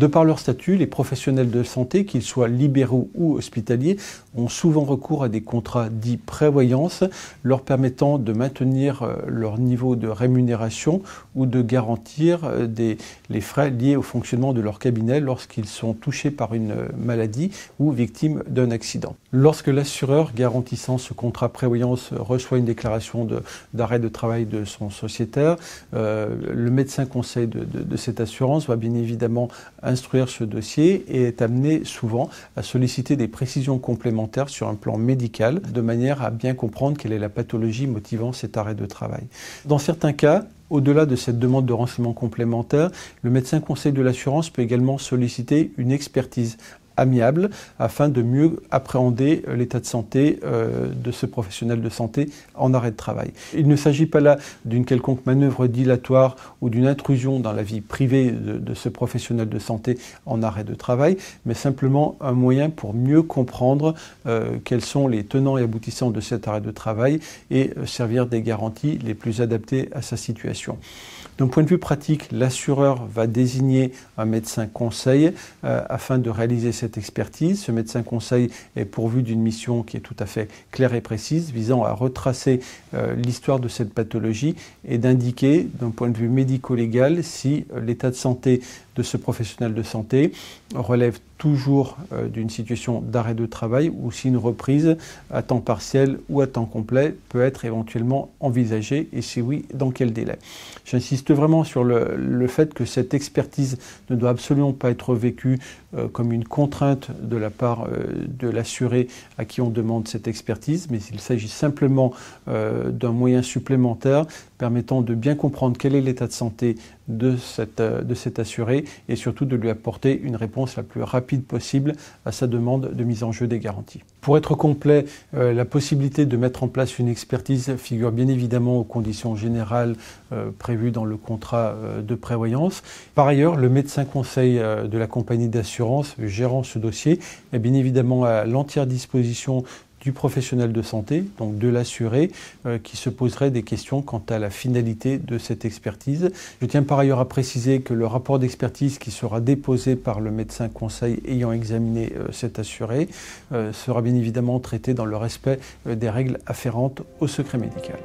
De par leur statut, les professionnels de santé, qu'ils soient libéraux ou hospitaliers, ont souvent recours à des contrats dits prévoyance, leur permettant de maintenir leur niveau de rémunération ou de garantir les frais liés au fonctionnement de leur cabinet lorsqu'ils sont touchés par une maladie ou victimes d'un accident. Lorsque l'assureur garantissant ce contrat prévoyance reçoit une déclaration d'arrêt de travail de son sociétaire, le médecin conseil de cette assurance va bien évidemment instruire ce dossier et est amené souvent à solliciter des précisions complémentaires sur un plan médical de manière à bien comprendre quelle est la pathologie motivant cet arrêt de travail. Dans certains cas, au-delà de cette demande de renseignements complémentaires, le médecin conseil de l'assurance peut également solliciter une expertise amiable afin de mieux appréhender l'état de santé de ce professionnel de santé en arrêt de travail. Il ne s'agit pas là d'une quelconque manœuvre dilatoire ou d'une intrusion dans la vie privée de ce professionnel de santé en arrêt de travail, mais simplement un moyen pour mieux comprendre quels sont les tenants et aboutissants de cet arrêt de travail et servir des garanties les plus adaptées à sa situation. D'un point de vue pratique, l'assureur va désigner un médecin conseil afin de réaliser cette expertise. Ce médecin conseil est pourvu d'une mission qui est tout à fait claire et précise, visant à retracer l'histoire de cette pathologie et d'indiquer, d'un point de vue médico-légal, si l'état de santé de ce professionnel de santé relève toujours d'une situation d'arrêt de travail ou si une reprise à temps partiel ou à temps complet peut être éventuellement envisagée et si oui, dans quel délai. J'insiste vraiment sur le fait que cette expertise ne doit absolument pas être vécue comme une contrainte de la part de l'assuré à qui on demande cette expertise, mais il s'agit simplement d'un moyen supplémentaire permettant de bien comprendre quel est l'état de santé de cet assuré et surtout de lui apporter une réponse la plus rapide possible à sa demande de mise en jeu des garanties. Pour être complet, la possibilité de mettre en place une expertise figure bien évidemment aux conditions générales prévues dans le contrat de prévoyance. Par ailleurs, le médecin conseil de la compagnie d'assurance gérant ce dossier est bien évidemment à l'entière disposition du professionnel de santé, donc de l'assuré, qui se poserait des questions quant à la finalité de cette expertise. Je tiens par ailleurs à préciser que le rapport d'expertise qui sera déposé par le médecin conseil ayant examiné cet assuré sera bien évidemment traité dans le respect des règles afférentes au secret médical.